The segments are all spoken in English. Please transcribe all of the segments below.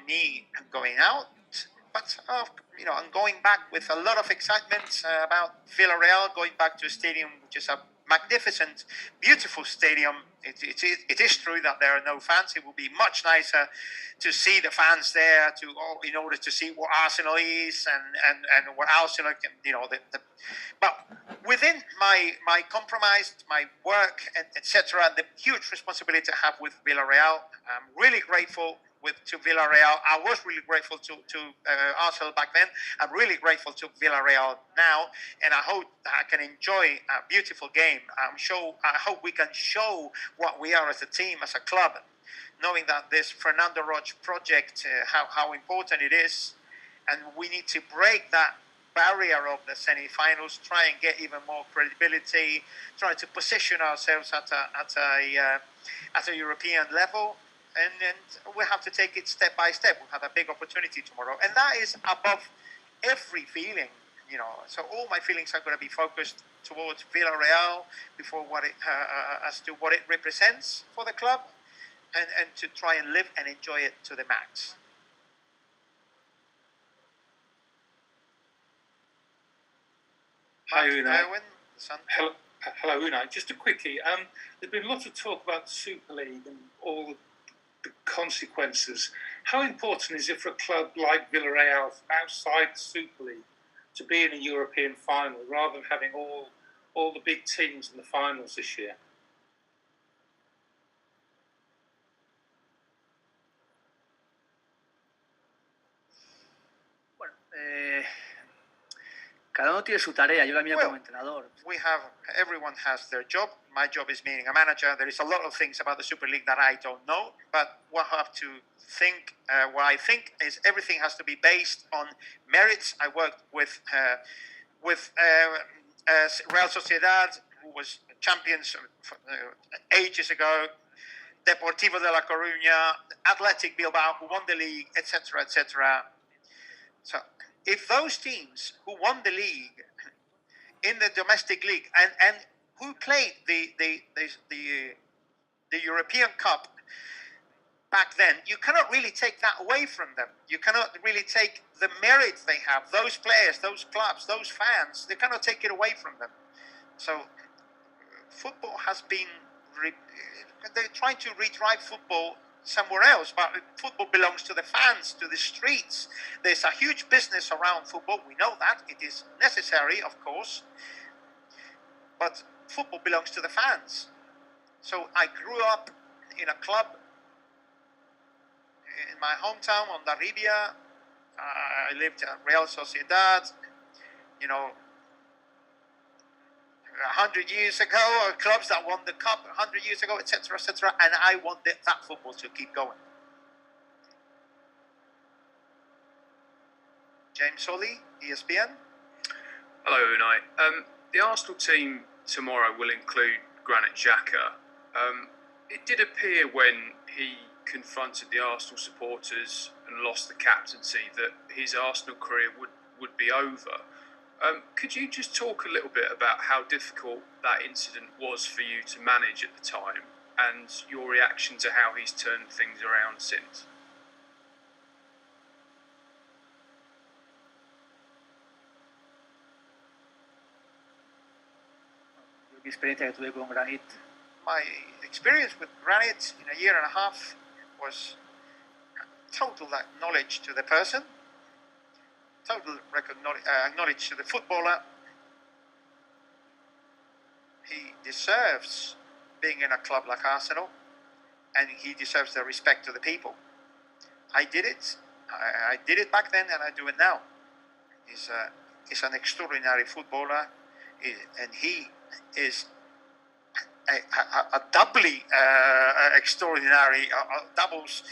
me going out, but I'm going back with a lot of excitement about Villarreal, going back to a stadium which is a magnificent, beautiful stadium. It is true that there are no fans. It will be much nicer to see the fans there in order to see what Arsenal is and what Arsenal can, but within my compromise, my work, etc., the huge responsibility I have with Villarreal, I'm really grateful to Villarreal. I was really grateful to Arsenal back then. I'm really grateful to Villarreal now, and I hope I can enjoy a beautiful game. I hope we can show what we are as a team, as a club, knowing that this Fernando Roche project, how important it is, and we need to break that barrier of the semi-finals, try and get even more credibility, try to position ourselves at a European level. And we have to take it step by step. We have a big opportunity tomorrow, and that is above every feeling. So all my feelings are going to be focused towards Villarreal as to what it represents for the club, and to try and live and enjoy it to the max. Hi, Unai. Hello, Unai. Just quickly, there's been lots of talk about the Super League and all the consequences. How important is it for a club like Villarreal outside the Super League to be in a European final rather than having all the big teams in the finals this year? Bueno, cada uno tiene su tarea. Yo la mía como entrenador. Everyone has their job. My job is being a manager. There is a lot of things about the Super League that I don't know, but what I think is everything has to be based on merits. I worked with Real Sociedad, who was champions ages ago, Deportivo de La Coruña, Athletic Bilbao, who won the league, etc., etc. So if those teams who won the league in the domestic league and who played the European Cup back then, you cannot really take that away from them. You cannot really take the merit they have. Those players, those clubs, those fans, they cannot take it away from them. So football has been... they're trying to redrive football somewhere else, but football belongs to the fans, to the streets. There's a huge business around football. We know that. It is necessary, of course, but football belongs to the fans. So I grew up in a club in my hometown on La Ribia. I lived at Real Sociedad, 100 years ago, clubs that won the cup 100 years ago, etc., etc., and I want that football to keep going. James Solly, ESPN. Hello, Unai. The Arsenal team tomorrow will include Granit Xhaka. It did appear when he confronted the Arsenal supporters and lost the captaincy that his Arsenal career would be over. Could you just talk a little bit about how difficult that incident was for you to manage at the time and your reaction to how he's turned things around since? My experience with Granit in a year and a half was total knowledge to the person, total knowledge to the footballer. He deserves being in a club like Arsenal, and he deserves the respect to the people. I did it. I did it back then, and I do it now. He's an extraordinary footballer, and he is a doubly extraordinary, doubles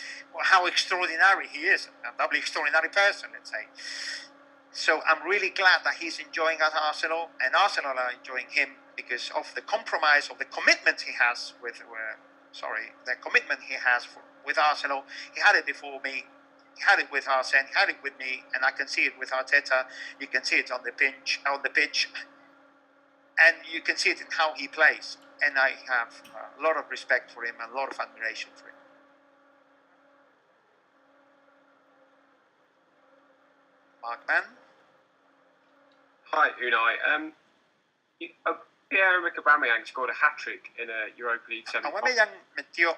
how extraordinary he is, a doubly extraordinary person, let's say. So I'm really glad that he's enjoying at Arsenal, and Arsenal are enjoying him because of the compromise, of the commitment he has with Arsenal. He had it before me. He had it with Arsene. He had it with me, and I can see it with Arteta. You can see it on the pitch, and you can see it in how he plays. And I have a lot of respect for him and a lot of admiration for him. Markman. Hi, Unai. Pierre-Emerick Aubameyang scored a hat-trick in a Europa League semi-final. Aubameyang metió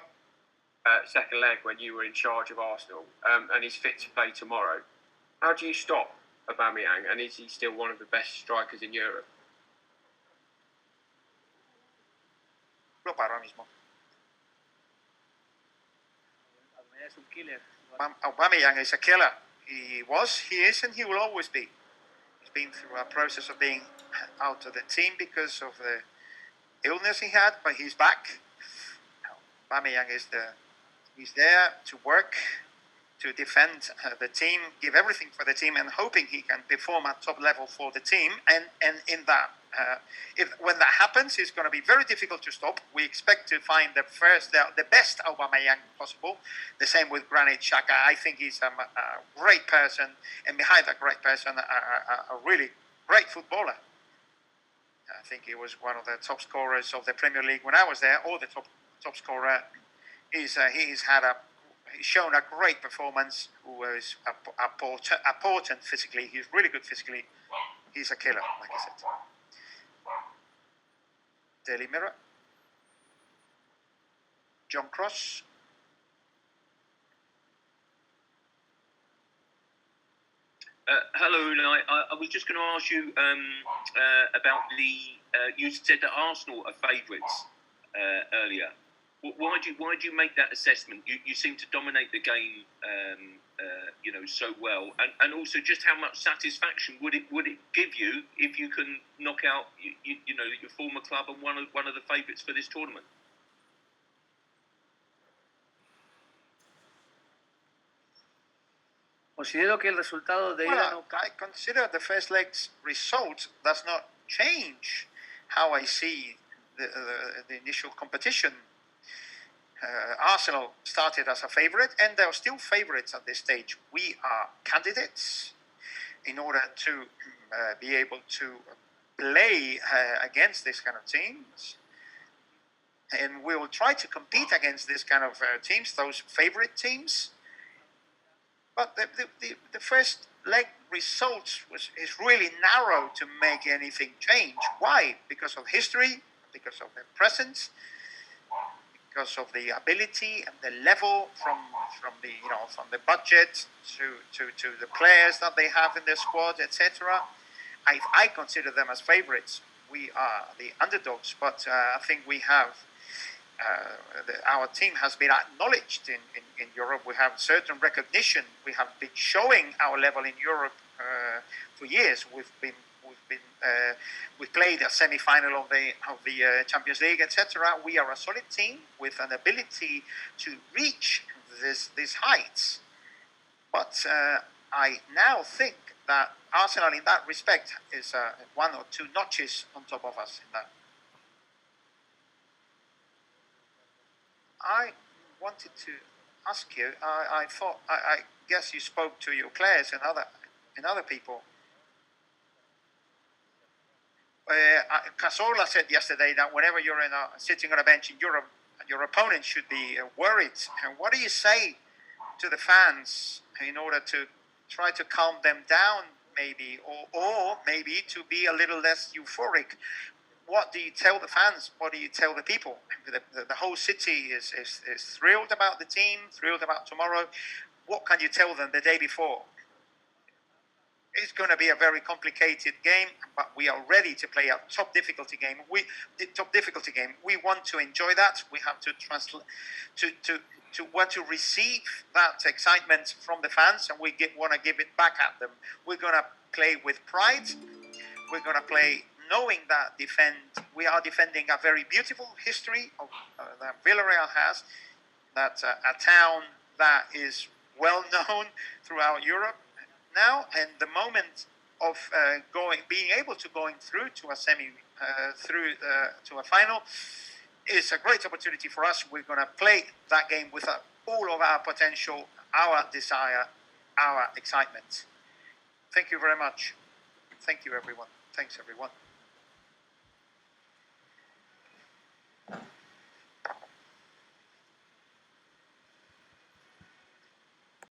Second leg when you were in charge of Arsenal, and he's fit to play tomorrow. How do you stop Aubameyang, and is he still one of the best strikers in Europe? lo paro ahora mismo. Es un killer. Aubameyang is a killer. He was, he is, and he will always be. He's been through a process of being out of the team because of the illness he had, but he's back. Aubameyang is he's there to work, to defend the team, give everything for the team, and hoping he can perform at top level for the team. And in that, when that happens, it's going to be very difficult to stop. We expect to find the best Aubameyang possible. The same with Granit Xhaka. I think he's a great person, and behind that great person, a really great footballer. I think he was one of the top scorers of the Premier League when I was there, or the top scorer. He's shown a great performance. Who is important physically. He's really good physically. He's a killer, like I said. Daily Mirror. John Cross. Hello, Unai. I was just going to ask you about you said that Arsenal are favourites earlier. Why do you make that assessment? You seem to dominate the game, so well, and also just how much satisfaction would it give you if you can knock out your former club and one of the favourites for this tournament? Considero que el resultado de ida no I consider the first leg's result does not change how I see the initial competition. Arsenal started as a favourite, and they're still favourites at this stage. We are candidates in order to be able to play against this kind of teams, and we will try to compete against this kind of teams, those favourite teams. But the first leg result is really narrow to make anything change. Why? Because of history, because of the presence, because of the ability and the level from the budget to the players that they have in their squad, etc. I consider them as favourites. We are the underdogs, but I think we have our team has been acknowledged in Europe. We have certain recognition. We have been showing our level in Europe for years. We've played a semi-final of the Champions League, etc. We are a solid team with an ability to reach these heights. But I now think that Arsenal, in that respect, is one or two notches on top of us in that. I wanted to ask you. I guess you spoke to your players and other people. Cazorla said yesterday that whenever you're sitting on a bench in Europe, your opponent should be worried. And what do you say to the fans in order to try to calm them down, maybe, or maybe to be a little less euphoric? What do you tell the fans? What do you tell the people? The whole city is thrilled about the team, thrilled about tomorrow. What can you tell them the day before? It's going to be a very complicated game, but we are ready to play a top difficulty game. We want to enjoy that. We have to want to receive that excitement from the fans, and we want to give it back at them. We're going to play with pride. We're going to play knowing that we are defending a very beautiful history that Villarreal has. That's a town that is well known throughout Europe now, and the moment of being able to going through to a to a final is a great opportunity for us. We're going to play that game with all of our potential, our desire, our excitement. Thank you very much. Thank you, everyone. Thanks, everyone.